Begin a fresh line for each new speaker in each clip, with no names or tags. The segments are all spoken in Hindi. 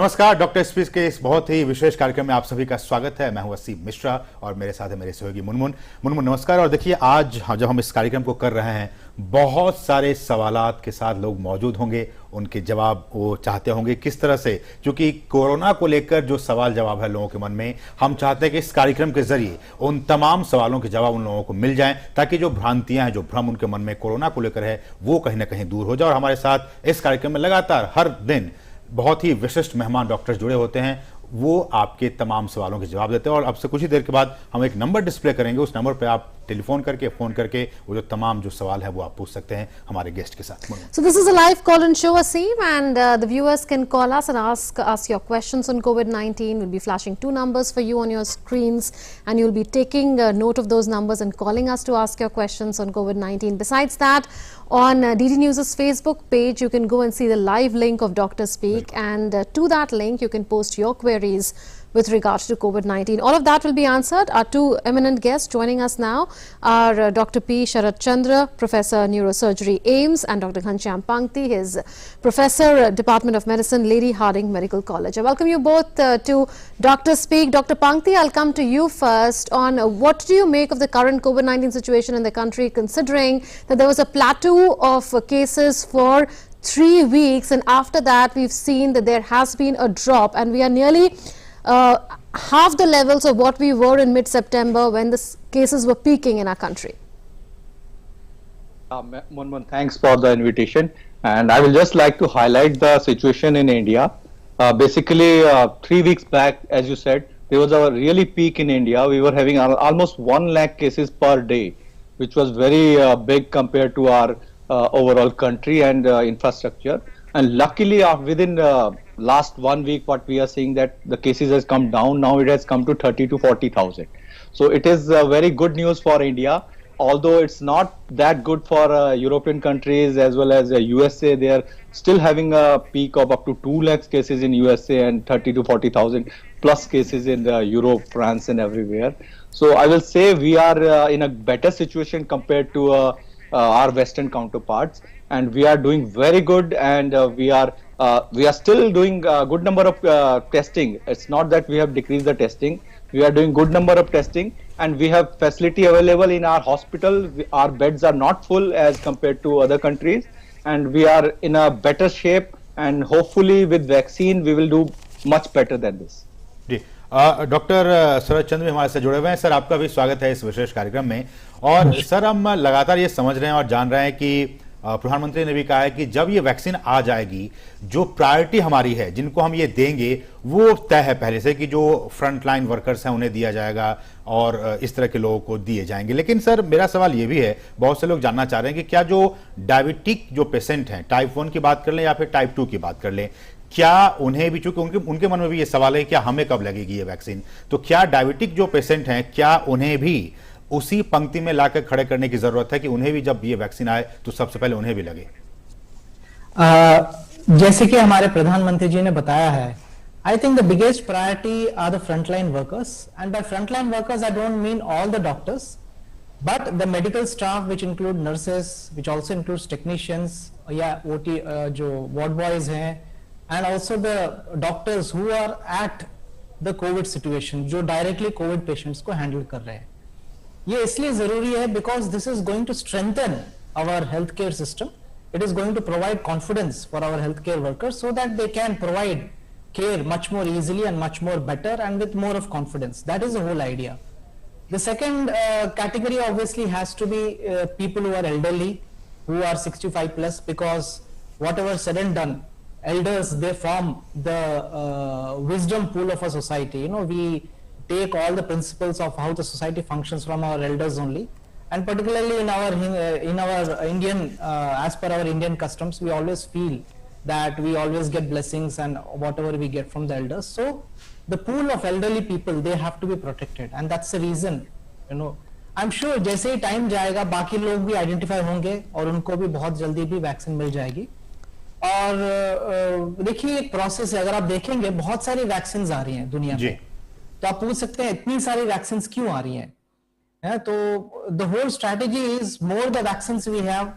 नमस्कार, डॉक्टर स्पीच के इस बहुत ही विशेष कार्यक्रम में आप सभी का स्वागत है। मैं हूं असीम मिश्रा और मेरे साथ है मेरे सहयोगी मुनमुन। मुनमुन नमस्कार। और देखिए, आज जब हम इस कार्यक्रम को कर रहे हैं, बहुत सारे सवालात के साथ लोग मौजूद होंगे, उनके जवाब वो चाहते होंगे किस तरह से, क्योंकि कोरोना को लेकर जो सवाल जवाब है लोगों के मन में, हम चाहते हैं कि इस कार्यक्रम के जरिए उन तमाम सवालों के जवाब उन लोगों को मिल जाएं, ताकि जो भ्रांतियां हैं, जो भ्रम उनके मन में कोरोना को लेकर है, वो कहीं ना कहीं दूर हो जाए। और हमारे साथ इस कार्यक्रम में लगातार हर दिन बहुत ही विशिष्ट मेहमान डॉक्टर्स जुड़े होते हैं, वो आपके तमाम सवालों के जवाब देते हैं। और अब से कुछ ही देर के बाद हम एक नंबर डिस्प्ले करेंगे, उस नंबर पे आप टेलीफोन करके फोन करके वो जो तमाम जो सवाल है वो आप पूछ सकते हैं हमारे गेस्ट के साथ।
So this is a live call-in show, Aseem, and the viewers can call us and ask us your questions on COVID-19. We'll be flashing two numbers for you on your screens, and you'll be taking note of those numbers and calling us to ask your questions on COVID-19. Besides that, on DD News' Facebook page, you can go and see the live link of Dr. Speak, and to that link, you can post your queries with regards to COVID-19. All of that will be answered. Our two eminent guests joining us now are Dr. P. Sharat Chandra, Professor Neurosurgery, AIIMS, and Dr. Ghanshyam Pangti, his Professor, Department of Medicine, Lady Hardinge Medical College. I welcome you both to Dr. Speak. Dr. Pangti, I'll come to you first on what do you make of the current COVID-19 situation in the country, considering that there was a plateau of cases for 3 weeks, and after that we've seen that there has been a drop, and we are nearly half the levels of what we were in mid-September when the cases were peaking in our country.
Munmun, thanks for the invitation, and I will just like to highlight the situation in India. Basically, 3 weeks back, as you said, there was a really peak in India. We were having almost 1 lakh cases per day, which was very big compared to our overall country and infrastructure. And luckily, within last 1 week, what we are seeing that the cases has come down. Now it has come to 30 to 40,000. So it is very good news for India. Although it's not that good for European countries as well as USA. They are still having a peak of up to 2 lakhs cases in USA and 30 to 40,000 plus cases in Europe, France, and everywhere. So I will say we are in a better situation compared to our Western counterparts, and we are doing very good, and we are still doing a good number of testing. It's not that we have decreased the testing. We are doing good number of testing, and we have facility available in our hospital. Our beds are not full as compared to other countries, and we are in a better shape, and hopefully with vaccine we will do much better than this.
जी, डॉक्टर शरद चंद्र भी हमारे साथ जुड़े हुए हैं। सर, आपका भी स्वागत है इस विशेष कार्यक्रम में। और सर, हम लगातार ये समझ रहे हैं और जान रहे हैं कि प्रधानमंत्री ने भी कहा है कि जब ये वैक्सीन आ जाएगी, जो प्रायोरिटी हमारी है, जिनको हम ये देंगे, वो तय है पहले से कि जो फ्रंट लाइन वर्कर्स हैं उन्हें दिया जाएगा और इस तरह के लोगों को दिए जाएंगे। लेकिन सर, मेरा सवाल ये भी है, बहुत से लोग जानना चाह रहे हैं कि क्या जो डायबिटिक जो पेशेंट हैं, टाइप 1 की बात कर लें या फिर टाइप 2 की बात कर लें, क्या उन्हें भी, चूंकि उनके मन में भी ये सवाल है क्या हमें कब लगेगी ये वैक्सीन, तो क्या डायबिटिक जो पेशेंट हैं, क्या उन्हें भी उसी पंक्ति में लाकर खड़े करने की जरूरत है कि उन्हें भी जब ये वैक्सीन आए तो सबसे पहले उन्हें भी लगे?
जैसे कि हमारे प्रधानमंत्री जी ने बताया है, I think the biggest priority are the frontline workers, and by frontline workers I don't mean all the doctors, but the medical staff which include nurses, which also includes technicians या OT जो ward boys हैं, and also the doctors who are at the COVID situation, जो directly COVID patients को handle कर रहे हैं। ये इसलिए जरूरी है because this is going to strengthen our healthcare system. It is going to provide confidence for our healthcare workers so that they can provide care much more easily and much more better and with more of confidence. That is the whole idea. The second category obviously has to be people who are elderly, who are 65 plus, because whatever said and done, elders, they form the wisdom pool of a society. You know, we take all the principles of how the society functions from our elders only, and particularly in our Indian, as per our Indian customs, we always feel that we always get blessings and whatever we get from the elders. So the pool of elderly people, they have to be protected, and that's the reason, you know, I'm sure जैसे ही टाइम जाएगा बाकी लोग भी आइडेंटिफाई होंगे और उनको भी बहुत जल्दी भी वैक्सीन मिल जाएगी। और देखिए एक प्रोसेस है, अगर आप देखेंगे बहुत सारी वैक्सीन आ रही हैं दुनिया में, तो आप पूछ सकते हैं इतनी सारी वैक्सीन क्यों आ रही हैं? तो the whole strategy is more the vaccine we have,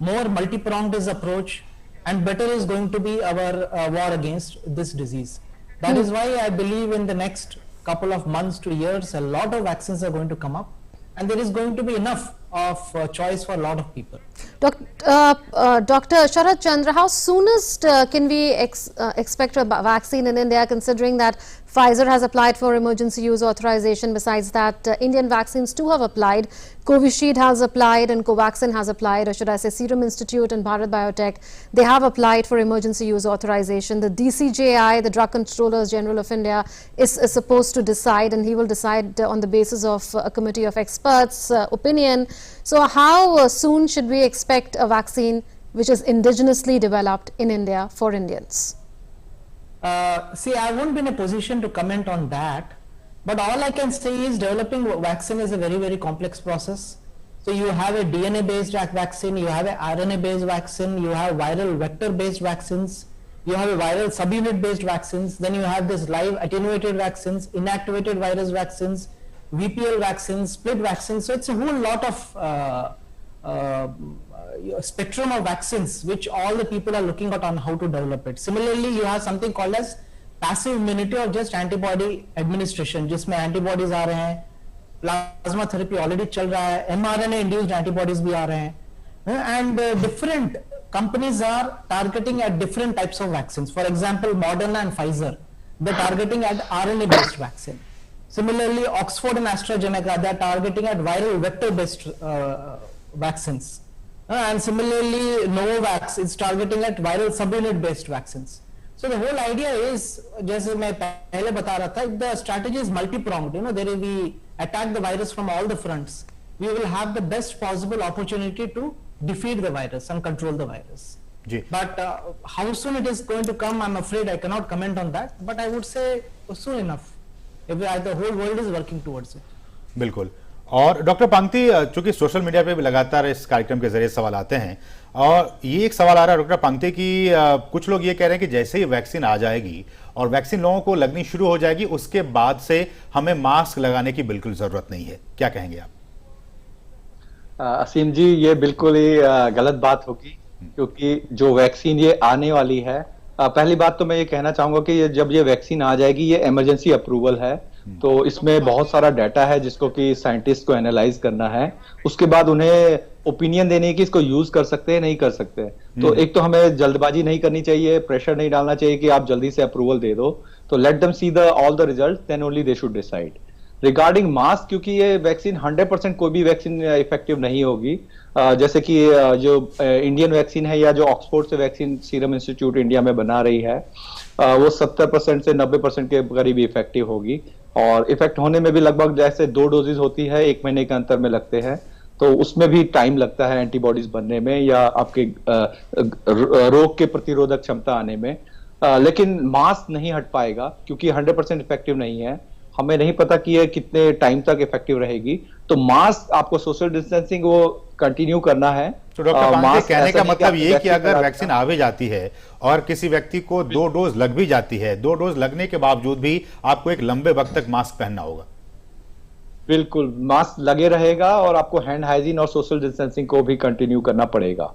more multi-pronged is approach, and better is going to be our war against this disease. That is why I believe in the next couple of months to years, a lot of vaccines are going to come up, and there is going to be enough of choice for a lot of people.
Dr. Sharad Chandra, how soonest can we expect a vaccine in India, considering that Pfizer has applied for emergency use authorization? Besides that, Indian vaccines too have applied. Covishield has applied and Covaxin has applied, or should I say Serum Institute and Bharat Biotech, they have applied for emergency use authorization. The DCGI, the Drug Controllers General of India, is supposed to decide, and he will decide on the basis of a committee of experts' opinion. So how soon should we expect a vaccine which is indigenously developed in India for Indians?
See, I won't be in a position to comment on that, but all I can say is developing a vaccine is a very, very complex process. So you have a DNA-based vaccine, you have a RNA-based vaccine, you have viral vector-based vaccines, you have a viral subunit-based vaccines, then you have this live attenuated vaccines, inactivated virus vaccines, VPL vaccines, split vaccines. So it's a whole lot of spectrum of vaccines which all the people are looking at on how to develop it. Similarly, you have something called as passive immunity or just antibody administration, जिसमें antibodies आ रहे हैं, plasma therapy already चल रहा है, mRNA induced antibodies भी आ रहे हैं, and different companies are targeting at different types of vaccines. For example, Moderna and Pfizer, they're targeting at RNA based vaccine. Similarly, Oxford and AstraZeneca, they're targeting at viral vector based vaccines. And similarly, Novavax is targeting at viral subunit based vaccines. So the whole idea is, जैसे मैं पहले बता रहा था, the strategy is multi-pronged. There we attack the virus from all the fronts. We will have the best possible opportunity to defeat the virus and control the virus.
Ji.
But how soon it is going to come, I'm afraid I cannot comment on that. But I would say soon enough. If the whole world is working towards it.
बिल्कुल। और डॉक्टर पांगती, चूंकि सोशल मीडिया पे भी लगातार इस कार्यक्रम के जरिए सवाल आते हैं, और ये एक सवाल आ रहा है डॉक्टर पांगती कि कुछ लोग ये कह रहे हैं कि जैसे ही वैक्सीन आ जाएगी और वैक्सीन लोगों को लगनी शुरू हो जाएगी, उसके बाद से हमें मास्क लगाने की बिल्कुल जरूरत नहीं है। क्या कहेंगे आप?
असीम जी, ये बिल्कुल ही गलत बात होगी, क्योंकि जो वैक्सीन ये आने वाली है, पहली बात तो मैं ये कहना चाहूंगा कि जब ये वैक्सीन आ जाएगी, ये इमरजेंसी अप्रूवल है, तो इसमें बहुत सारा डाटा है जिसको कि साइंटिस्ट को एनालाइज करना है, उसके बाद उन्हें ओपिनियन देने की इसको यूज कर सकते हैं नहीं कर सकते। तो एक तो हमें जल्दबाजी नहीं करनी चाहिए, प्रेशर नहीं डालना चाहिए कि आप जल्दी से अप्रूवल दे दो। तो let them see the all the result, then only they should decide regarding mask, क्योंकि ये वैक्सीन 100% कोई भी वैक्सीन इफेक्टिव नहीं होगी। जैसे कि जो इंडियन वैक्सीन है या जो ऑक्सफोर्ड से वैक्सीन सीरम इंस्टीट्यूट इंडिया में बना रही है, वो 70% से 90% के करीब इफेक्टिव होगी, और इफेक्ट होने में भी लगभग जैसे 2 डोजेज होती है, 1 महीने के अंतर में लगते हैं, तो उसमें भी टाइम लगता है एंटीबॉडीज बनने में या आपके रोग के प्रतिरोधक क्षमता आने में। लेकिन मास्क नहीं हट पाएगा क्योंकि 100% इफेक्टिव नहीं है। हमें नहीं पता कि ये कितने टाइम तक इफेक्टिव रहेगी, तो मास्क आपको सोशल डिस्टेंसिंग वो कंटिन्यू करना है।
तो डॉक्टर पांडे, कहने का मतलब ये कि अगर वैक्सीन आ भी जाती है और किसी व्यक्ति को 2 डोज लग भी जाती है, 2 डोज लगने के बावजूद भी आपको एक लंबे वक्त तक मास्क पहनना होगा।
बिल्कुल, मास्क लगे रहेगा और आपको हैंड हाइजीन और सोशल डिस्टेंसिंग को भी कंटिन्यू करना पड़ेगा।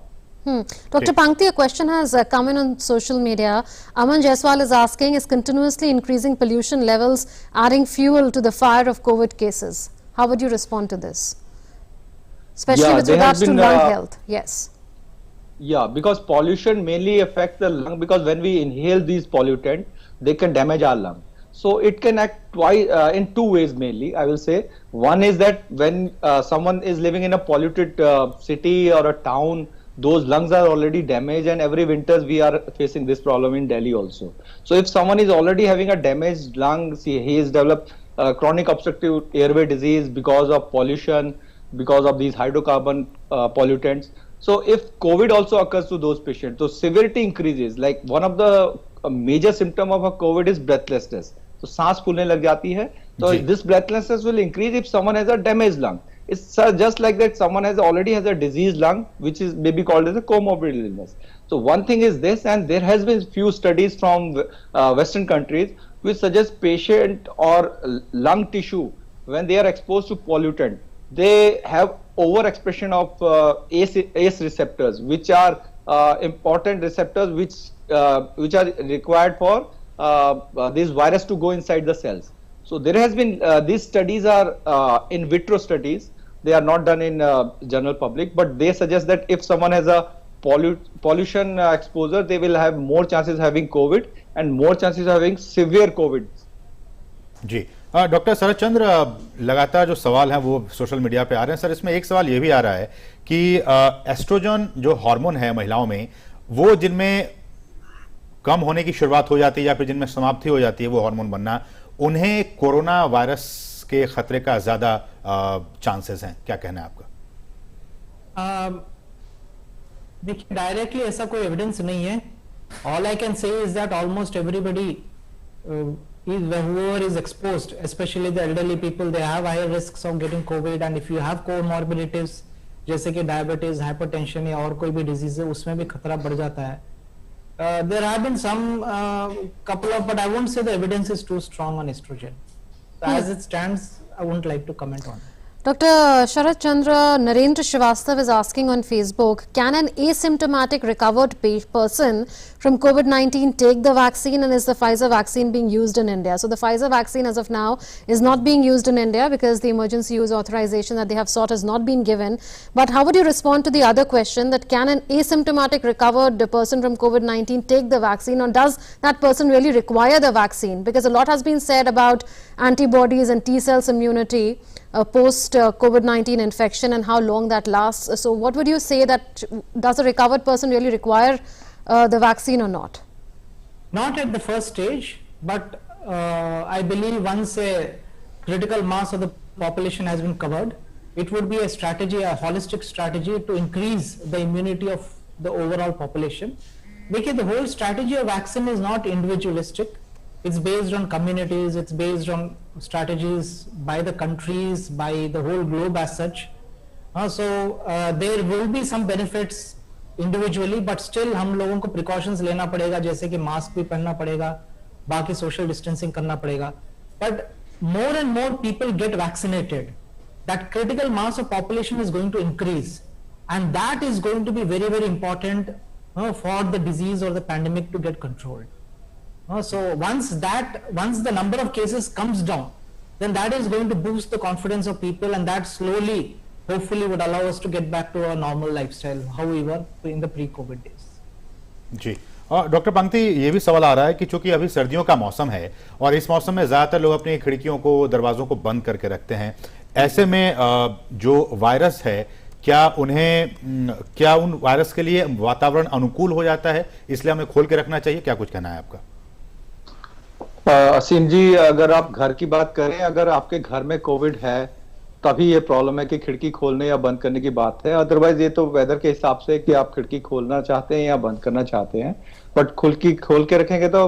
Dr. Pankti, a question has come in on social media. Aman Jaiswal is asking, is continuously increasing pollution levels adding fuel to the fire of COVID cases? How would you respond to this? Especially with regards to lung health. Yes.
Yeah, because pollution mainly affects the lung, because when we inhale these pollutants, they can damage our lung. So it can act twice, in 2 ways mainly, I will say. One is that when someone is living in a polluted city or a town, those lungs are already damaged, and every winters we are facing this problem in Delhi also. So if someone is already having a damaged lung, he has developed chronic obstructive airway disease because of pollution, because of these hydrocarbon pollutants. So if COVID also occurs to those patients, so severity increases. Like one of the major symptom of a COVID is breathlessness. So सांस फूलने लग जाती है, so this breathlessness will increase if someone has a damaged lung. It's just like that someone already has a diseased lung, which is maybe called as a comorbid illness. So one thing is this, and there has been few studies from Western countries which suggest patient or lung tissue, when they are exposed to pollutant, they have overexpression of ACE receptors, which are important receptors which are required for this virus to go inside the cells. So there has been these studies are in vitro studies. They are not done in general public, but they suggest that if someone has a pollution exposure, they will have more chances of having COVID and more chances of having severe COVID.
जी डॉक्टर शरद चंद्र, लगातार जो सवाल हैं वो सोशल मीडिया पे आ रहे हैं सर। इसमें एक सवाल ये भी आ रहा है कि एस्ट्रोजन जो हार्मोन है महिलाओं में, वो जिनमें कम होने की शुरुआत हो जाती है या फिर जिनमें समाप्ति हो जाती है वो हार्मोन बनना, उन्हें कोरोना वायरस के खतरे का ज्यादा चांसेस हैं। क्या कहना है आपका?
देखिए, डायरेक्टली ऐसा कोई एविडेंस नहीं है। All I can say is that almost everybody whoever is exposed, especially the elderly people, they have higher risks of getting COVID, and if you have comorbidities जैसे कि डायबिटीज, हाइपरटेंशन या और कोई भी डिजीज है, उसमें भी खतरा बढ़ जाता है। There have been some couple of, but I won't say the evidence is too strong on estrogen. So as it stands, I wouldn't like to comment on it.
Dr. Sharad Chandra, Narendra Srivastav is asking on Facebook, can an asymptomatic recovered person from COVID-19 take the vaccine, and is the Pfizer vaccine being used in India? So the Pfizer vaccine as of now is not being used in India because the emergency use authorization that they have sought has not been given. But how would you respond to the other question, that can an asymptomatic recovered person from COVID-19 take the vaccine, or does that person really require the vaccine? Because a lot has been said about antibodies and T-cells immunity post COVID-19 infection and how long that lasts. So what would you say, that does a recovered person really require the vaccine or not?
Not at the first stage, but I believe once a critical mass of the population has been covered, it would be a strategy, a holistic strategy to increase the immunity of the overall population. Because the whole strategy of vaccine is not individualistic. It's based on communities, it's based on strategies by the countries, by the whole globe as such. There will be some benefits individually, but still हम लोगों को precautions लेना पड़ेगा, जैसे कि मास्क भी पहनना पड़ेगा, बाकी social distancing करना पड़ेगा. But more and more people get vaccinated, that critical mass of population is going to increase, and that is going to be very, very important for the disease or the pandemic to get controlled. So once the number of cases comes down, then that is going to boost the confidence of people, and that slowly, hopefully, would allow us to get back to our normal lifestyle, how we were in the pre-COVID days.
जी, और डॉक्टर पंक्ति, ये भी सवाल आ रहा है कि चूंकि अभी सर्दियों का मौसम है और इस मौसम में ज्यादातर लोग अपनी खिड़कियों को, दरवाजों को बंद करके रखते हैं, ऐसे में जो वायरस है, क्या उन वायरस के लिए वातावरण अनुकूल हो जाता है, इसलिए हमें खोल के रखना चाहिए? क्या कुछ कहना है आपका?
असीम जी, अगर आप घर की बात करें, अगर आपके घर में कोविड है तभी ये प्रॉब्लम है कि खिड़की खोलने या बंद करने की बात है। अदरवाइज ये तो वेदर के हिसाब से कि आप खिड़की खोलना चाहते हैं या बंद करना चाहते हैं, बट खोल के रखेंगे तो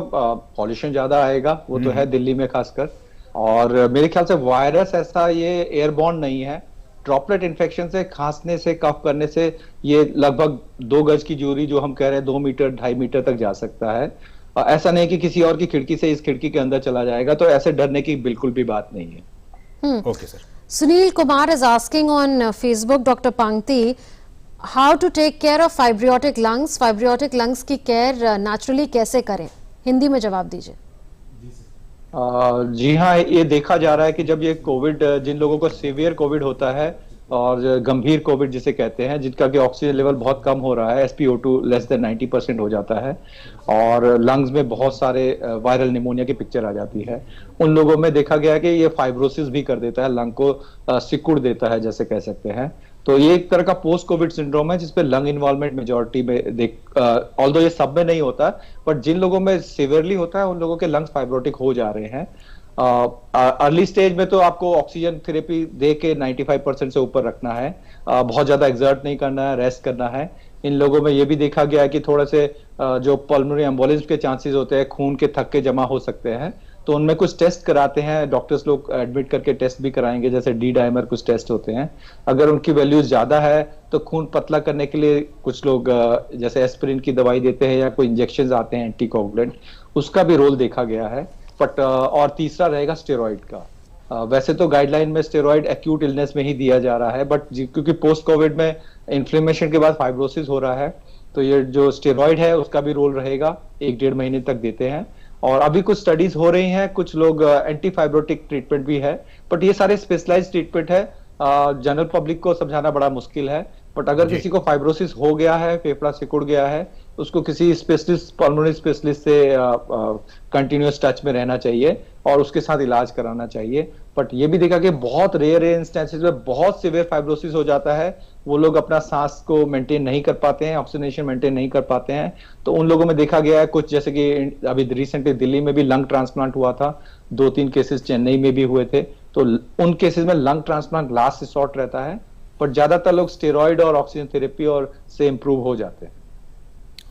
पॉल्यूशन ज्यादा आएगा, वो तो है दिल्ली में खासकर। और मेरे ख्याल से वायरस ऐसा ये एयरबॉर्न नहीं है। ड्रॉपलेट इन्फेक्शन से, खांसने से, कफ करने से ये लगभग 2 गज की दूरी जो हम कह रहे हैं 2 मीटर 2.5 मीटर तक जा सकता है। ऐसा नहीं कि किसी और की खिड़की से इस खिड़की के अंदर चला जाएगा, तो ऐसे डरने की बिल्कुल भी बात नहीं है।
Okay sir.
Sunil Kumar is asking on Facebook, Dr. Pankti, how to take care of fibrotic lungs? Fibrotic lungs की केयर नेचुरली कैसे करें? हिंदी में जवाब दीजिए।
जी हाँ, ये देखा जा रहा है कि जब ये कोविड, जिन लोगों को सीवियर कोविड होता है और गंभीर कोविड जिसे कहते हैं, जिनका कि ऑक्सीजन लेवल बहुत कम हो रहा है, SpO2 लेस देन 90% हो जाता है और लंग्स में बहुत सारे वायरल निमोनिया की पिक्चर आ जाती है, उन लोगों में देखा गया है कि ये फाइब्रोसिस भी कर देता है, लंग को सिकुड़ देता है जैसे कह सकते हैं। तो ये एक तरह का पोस्ट कोविड सिंड्रोम है जिसपे लंग इन्वॉल्वमेंट मेजोरिटी में ऑल्दो ये सब में नहीं होता, बट जिन लोगों में सिवियरली होता है उन लोगों के लंग्स फाइब्रोटिक हो जा रहे हैं। अर्ली स्टेज में तो आपको ऑक्सीजन थेरेपी दे के 95% से ऊपर रखना है, बहुत ज्यादा एक्सर्ट नहीं करना है, रेस्ट करना है। इन लोगों में ये भी देखा गया है कि थोड़े से जो पल्मोनरी एम्बोलिज्म के चांसेस होते हैं, खून के थक्के जमा हो सकते हैं, तो उनमें कुछ टेस्ट कराते हैं, डॉक्टर्स लोग एडमिट करके टेस्ट भी कराएंगे, जैसे डी डाइमर कुछ टेस्ट होते हैं। अगर उनकी वैल्यूज ज्यादा है तो खून पतला करने के लिए कुछ लोग जैसे एस्पिरिन की दवाई देते हैं या कोई इंजेक्शन आते हैं एंटीकोगुलेंट, उसका भी रोल देखा गया है। बट और तीसरा रहेगा स्टेरॉइड का। वैसे तो गाइडलाइन में स्टेरॉइड एक्यूट इलनेस में ही दिया जा रहा है, बट क्योंकि पोस्ट कोविड में इन्फ्लेमेशन के बाद फाइब्रोसिस हो रहा है तो ये जो स्टेरॉइड है उसका भी रोल रहेगा, 1-1.5 महीने तक देते हैं। और अभी कुछ स्टडीज हो रही हैं, कुछ लोग एंटी फाइब्रोटिक ट्रीटमेंट भी है, बट ये सारे स्पेशलाइज्ड ट्रीटमेंट है, जनरल पब्लिक को समझाना बड़ा मुश्किल है। बट अगर किसी को फाइब्रोसिस हो गया है, फेफड़ा सिकुड़ गया है, उसको किसी स्पेशलिस्ट, पल्मोनरी स्पेशलिस्ट से कंटिन्यूअस टच में रहना चाहिए और उसके साथ इलाज कराना चाहिए। बट ये भी देखा कि बहुत रेयर इंस्टेंसेस में बहुत सिवियर फाइब्रोसिस हो जाता है, वो लोग अपना सांस को मेंटेन नहीं कर पाते हैं, ऑक्सीजनेशन मेंटेन नहीं कर पाते हैं, तो उन लोगों में देखा गया है कुछ, जैसे कि अभी रिसेंटली दिल्ली में भी लंग ट्रांसप्लांट हुआ था, 2-3 केसेस चेन्नई में भी हुए थे, तो उन केसेस में लंग ट्रांसप्लांट लास्ट रिसोर्ट रहता है, बट ज्यादातर लोग स्टेरॉइड और ऑक्सीजन थेरेपी और से इंप्रूव हो जाते हैं।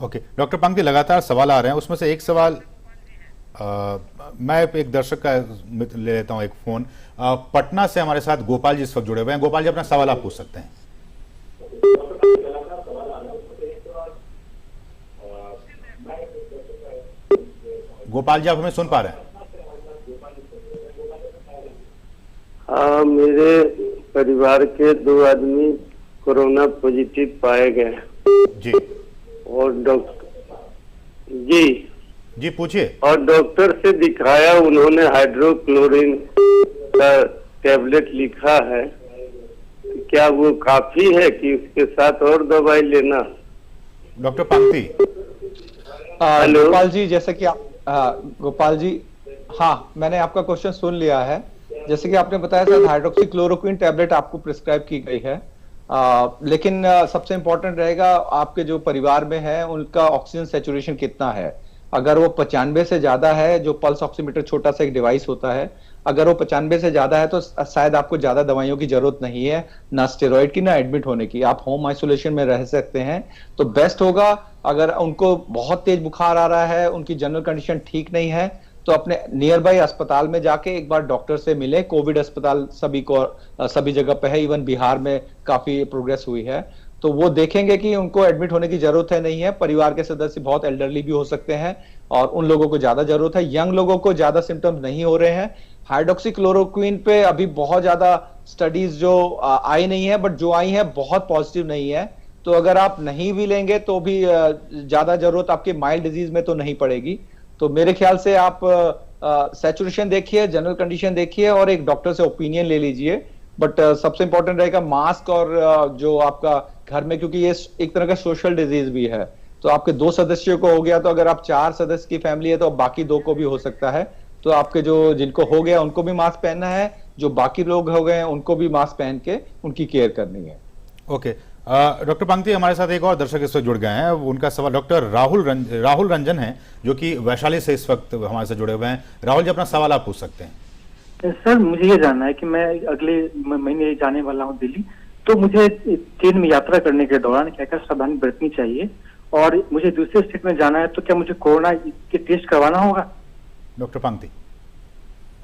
ओके डॉक्टर पंक्ति, लगातार सवाल आ रहे हैं, उसमें से एक सवाल मैं एक दर्शक का ले लेता हूं एक फोन। पटना से हमारे साथ गोपाल जी इस वक्त जुड़े हुए हैं। गोपाल जी, अपना सवाल आप पूछ सकते हैं। गोपाल जी, आप हमें सुन पा रहे हैं?
हाँ, मेरे परिवार के 2 आदमी कोरोना पॉजिटिव पाए गए
जी।
और डॉक्टर जी
पूछिए।
और डॉक्टर से दिखाया, उन्होंने हाइड्रोक्लोरिन का टैबलेट लिखा है, क्या वो काफी है कि उसके साथ और दवाई लेना?
डॉक्टर पंक्ति।
हेलो
गोपाल जी, जैसे कि गोपाल जी, हाँ, मैंने आपका क्वेश्चन सुन लिया है। जैसे कि आपने बताया था, हाइड्रोक्सीक्लोरोक्विन टैबलेट आपको प्रिस्क्राइब की गई है, लेकिन सबसे इंपॉर्टेंट रहेगा आपके जो परिवार में है उनका ऑक्सीजन सैचुरेशन कितना है। अगर वो 95 से ज्यादा है, जो पल्स ऑक्सीमीटर छोटा सा एक डिवाइस होता है, अगर वो 95 से ज्यादा है तो शायद आपको ज्यादा दवाइयों की जरूरत नहीं है, ना स्टेरॉइड की ना एडमिट होने की, आप होम आइसोलेशन में रह सकते हैं। तो बेस्ट होगा, अगर उनको बहुत तेज बुखार आ रहा है, उनकी जनरल कंडीशन ठीक नहीं है, तो अपने नियर बाई अस्पताल में जाके एक बार डॉक्टर से मिले। कोविड अस्पताल सभी जगह पे है, इवन बिहार में काफी प्रोग्रेस हुई है, तो वो देखेंगे कि उनको एडमिट होने की जरूरत है नहीं है। परिवार के सदस्य बहुत एल्डरली भी हो सकते हैं और उन लोगों को ज्यादा जरूरत है, यंग लोगों को ज्यादा सिम्टम्स नहीं हो रहे हैं। हाइड्रोक्सीक्लोरोक्विन पे अभी बहुत ज्यादा स्टडीज जो आई नहीं है, बट जो आई है बहुत पॉजिटिव नहीं है, तो अगर आप नहीं भी लेंगे तो भी ज्यादा जरूरत आपके माइल्ड डिजीज में तो नहीं पड़ेगी। तो मेरे ख्याल से आप सैचुरेशन देखिए, जनरल कंडीशन देखिए और एक डॉक्टर से ओपिनियन ले लीजिए। बट सबसे इंपॉर्टेंट रहेगा मास्क और जो आपका घर में, क्योंकि ये एक तरह का सोशल डिजीज भी है, तो आपके 2 सदस्यों को हो गया, तो अगर आप 4 सदस्य की फैमिली है तो बाकी 2 को भी हो सकता है, तो आपके जो जिनको हो गया उनको भी मास्क पहनना है, जो बाकी लोग हो गए हैं उनको भी मास्क पहन के उनकी केयर करनी है।
ओके डॉक्टर पंक्ति, हमारे साथ एक और दर्शक इस वक्त जुड़ गए हैं, उनका सवाल डॉक्टर राहुल रंजन है, जो कि वैशाली से इस वक्त हमारे साथ जुड़े हुए हैं। राहुल जी, अपना सवाल आप पूछ सकते हैं।
सर, मुझे ये जानना है कि मैं अगले महीने जाने वाला हूँ दिल्ली, तो मुझे ट्रेन में यात्रा करने के दौरान क्या क्या सावधानी बरतनी चाहिए, और मुझे दूसरे स्टेट में जाना है तो क्या मुझे कोरोना के टेस्ट करवाना होगा?
डॉक्टर पंक्ति।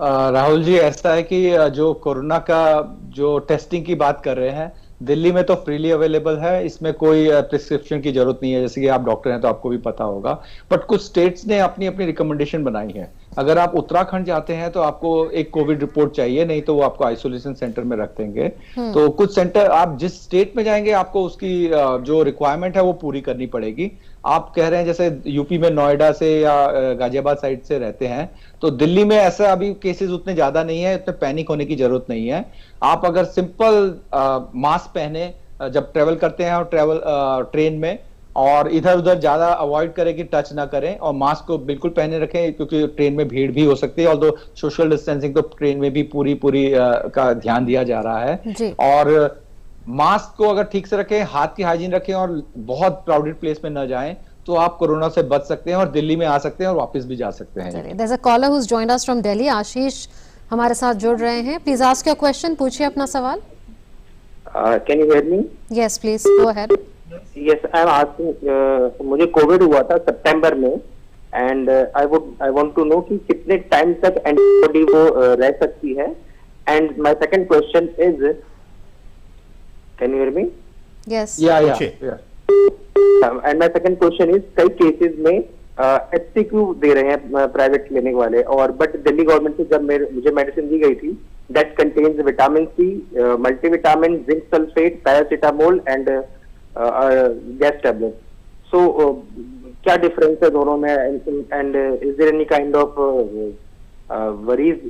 राहुल जी, ऐसा है कि जो कोरोना का जो टेस्टिंग की बात कर रहे हैं, दिल्ली में तो फ्रीली अवेलेबल है, इसमें कोई प्रिस्क्रिप्शन की जरूरत नहीं है, जैसे कि आप डॉक्टर हैं तो आपको भी पता होगा। बट कुछ स्टेट्स ने अपनी अपनी रिकमेंडेशन बनाई है। अगर आप उत्तराखंड जाते हैं तो आपको एक कोविड रिपोर्ट चाहिए, नहीं तो वो आपको आइसोलेशन सेंटर में रख देंगे। तो कुछ सेंटर, आप जिस स्टेट में जाएंगे आपको उसकी जो रिक्वायरमेंट है वो पूरी करनी पड़ेगी। आप कह रहे हैं जैसे यूपी में नोएडा से या गाजियाबाद साइड से रहते हैं, तो दिल्ली में ऐसा अभी केसेस उतने ज्यादा नहीं है, इतने पैनिक होने की जरूरत नहीं है। आप अगर सिंपल मास्क पहने जब ट्रेवल करते हैं और ट्रेन में, और इधर उधर ज्यादा अवॉइड करें कि टच ना करें, और मास्क को बिल्कुल पहने रखें, क्योंकि ट्रेन में भीड़ भी हो सकती है, और सोशल डिस्टेंसिंग तो ट्रेन में भी पूरी का ध्यान दिया जा रहा है। और मास्क को अगर ठीक से रखें, हाथ की हाइजीन रखें और बहुत क्राउडेड प्लेस में न जाएं, तो आप कोरोना से बच सकते हैं और दिल्ली में आ सकते हैं और वापस भी जा सकते हैं।
There's a caller who's joined us from Delhi. आशीष हमारे साथ जुड़ रहे हैं। प्लीज आस्क योर क्वेश्चन, पूछिए अपना सवाल।
Can you hear me?
Yes please go ahead.
Yes, I am asking, मुझे कोविड हुआ था सितंबर में, and I want to know कि कितने टाइम तक एंटीबॉडी वो रह सकती है। And my second question is, can you hear me?
Yes
yeah
and my second question is, कई केसेस में HCQ दे रहे हैं प्राइवेट क्लिनिक वाले, और बट दिल्ली गवर्नमेंट से जब मुझे मेडिसिन दी गई थी, that contains vitamin C, multivitamin, zinc sulphate, paracetamol and gas tablet. So क्या डिफरेंस है दोनों में, and is there any kind of worries?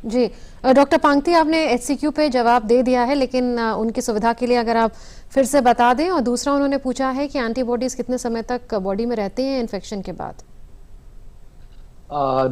जी डॉक्टर पांगती, आपने HCQ पे जवाब दे दिया है, लेकिन उनकी सुविधा के लिए अगर आप फिर से बता दें। और दूसरा उन्होंने पूछा है कि एंटीबॉडीज कितने समय तक बॉडी में रहती हैं इन्फेक्शन के बाद?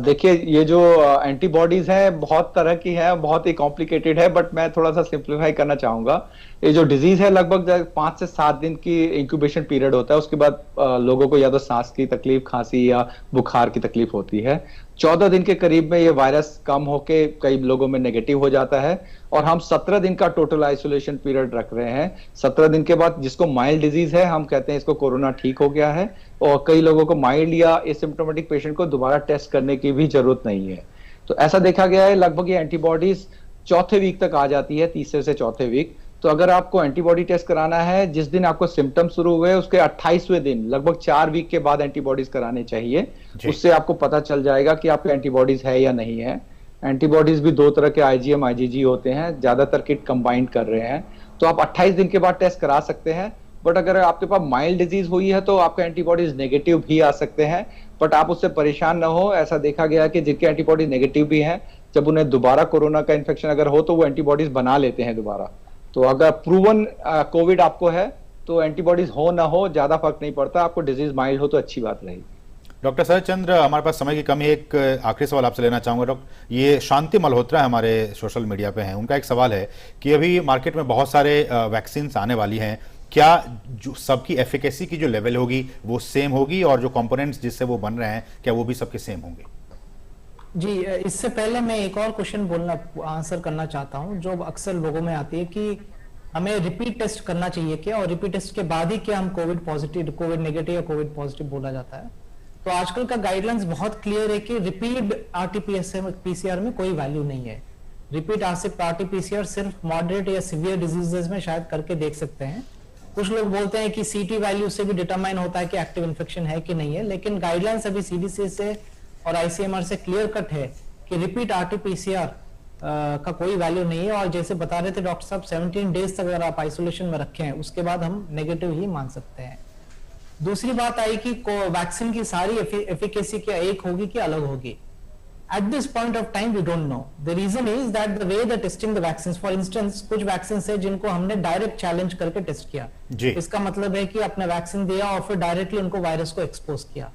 देखिए, ये जो एंटीबॉडीज है बहुत तरह की है, बहुत ही कॉम्प्लिकेटेड है, बट मैं थोड़ा सा सिंप्लीफाई करना चाहूंगा। ये जो डिजीज है लगभग 5 से 7 दिन की इंक्यूबेशन पीरियड होता है। उसके बाद लोगों को या तो सांस की तकलीफ, खांसी या बुखार की तकलीफ होती है। 14 दिन के करीब में ये वायरस कम होके कई लोगों में नेगेटिव हो जाता है, और हम 17 दिन का टोटल आइसोलेशन पीरियड रख रहे हैं। 17 दिन के बाद जिसको माइल्ड डिजीज है, हम कहते हैं इसको कोरोना ठीक हो गया है, और कई लोगों को माइल्ड या एसिम्प्टोमेटिक पेशेंट को दोबारा टेस्ट करने की भी जरूरत नहीं है। तो ऐसा देखा गया है लगभग ये एंटीबॉडीज चौथे वीक तक आ जाती है, तीसरे से चौथे वीक। तो अगर आपको एंटीबॉडी टेस्ट कराना है, जिस दिन आपको सिम्टम शुरू हुए उसके 28वें दिन, लगभग 4 वीक के बाद एंटीबॉडीज कराने चाहिए। उससे आपको पता चल जाएगा कि आपके एंटीबॉडीज है या नहीं है। एंटीबॉडीज भी 2 तरह के IgM IgG होते हैं, ज्यादातर किट कंबाइंड कर रहे हैं। तो आप 28 दिन के बाद टेस्ट करा सकते हैं। बट अगर आपके पास माइल्ड डिजीज हुई है तो आपके एंटीबॉडीज नेगेटिव भी आ सकते हैं, बट आप उससे परेशान ना हो। ऐसा देखा गया कि जिनके एंटीबॉडी नेगेटिव भी हैं, जब उन्हें दोबारा कोरोना का इन्फेक्शन अगर हो तो वो एंटीबॉडीज बना लेते हैं दोबारा। तो अगर प्रूवन कोविड आपको है तो एंटीबॉडीज हो ना हो ज्यादा फर्क नहीं पड़ता, आपको डिजीज माइल्ड हो तो अच्छी बात रहेगी।
डॉक्टर शरद चंद्र, हमारे पास समय की कमी है, एक आखिरी सवाल आपसे लेना चाहूंगा। डॉक्टर, ये शांति मल्होत्रा हमारे सोशल मीडिया पे हैं, उनका एक सवाल है कि अभी मार्केट में बहुत सारे वैक्सीन आने वाली हैं, क्या जो सबकी एफिकेसी की जो लेवल होगी वो सेम होगी, और जो कंपोनेंट्स जिससे वो बन रहे हैं क्या वो भी सबके सेम होंगे?
जी, इससे पहले मैं एक और क्वेश्चन आंसर करना चाहता हूं, जो अक्सर लोगों में आती है कि हमें रिपीट टेस्ट करना चाहिए क्या, और रिपीट टेस्ट के बाद ही क्या हम कोविड पॉजिटिव, कोविड नेगेटिव या कोविड पॉजिटिव बोला जाता है। तो आजकल का गाइडलाइंस बहुत क्लियर है कि रिपीट RT-PCR में कोई वैल्यू नहीं है। रिपीट RT-PCR सिर्फ मॉडरेट या सीवियर डिजीजेस में शायद करके देख सकते हैं। कुछ लोग बोलते हैं कि CT वैल्यू से भी डिटरमाइन होता है कि एक्टिव इन्फेक्शन है कि नहीं है, लेकिन गाइडलाइंस अभी CDC से और ICMR से क्लियर कट है कि रिपीट RT-PCR का कोई वैल्यू नहीं है। और जैसे बता रहे थे डॉक्टर साहब, 17 डेज तक अगर आप आइसोलेशन में रखे हैं उसके बाद हम नेगेटिव ही मान सकते हैं। दूसरी बात आई कि वैक्सीन की सारी एफिकेसी क्या एक होगी कि अलग होगी। At this point of time we don't know. The reason is that the way they're testing the vaccines, for instance, कुछ वैक्सीन है जिनको हमने डायरेक्ट चैलेंज करके टेस्ट किया। इसका मतलब है कि अपने वैक्सीन दिया और फिर डायरेक्टली उनको वायरस को एक्सपोज किया।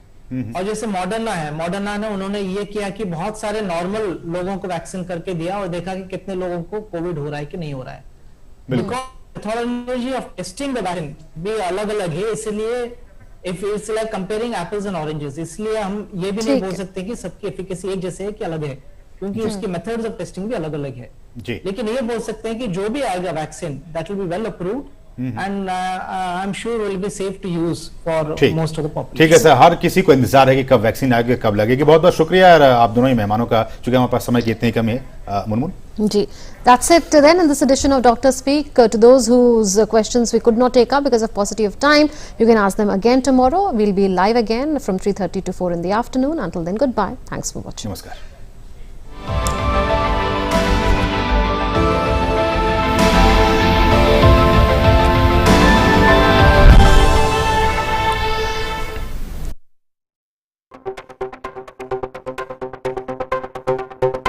और जैसे मॉडर्ना ने उन्होंने ये किया कि बहुत सारे नॉर्मल लोगों को वैक्सीन करके दिया और देखा कि कितने लोगों को कोविड हो रहा है कि नहीं हो रहा है। Because methodology of testing the vaccine भी अलग अलग है, इसलिए if it's like comparing apples and oranges, इसलिए हम ये भी नहीं बोल सकते कि सबकी एफिकेसी एक जैसे है कि अलग है, क्योंकि उसकी मेथड्स ऑफ टेस्टिंग भी अलग अलग है। लेकिन ये बोल सकते हैं कि जो भी आएगा vaccine that will be well approved and I'm sure will be safe to use for most of the population.
ठीक है सर, हर किसी को इंतजार है कि कब वैक्सीन आएगी, कब लगेगी। बहुत बहुत शुक्रिया यार आप दोनों ही मेहमानों का, चूंकि हमारे पास समय की इतनी कमी है। मुनमुन
जी, that's it then in this edition of Dr. Speak. To those whose questions we could not take up because of paucity of time, you can ask them again tomorrow. We'll be live again from 3:30 to 4 in the afternoon. Until then, goodbye. Thanks for watching.
नमस्कार।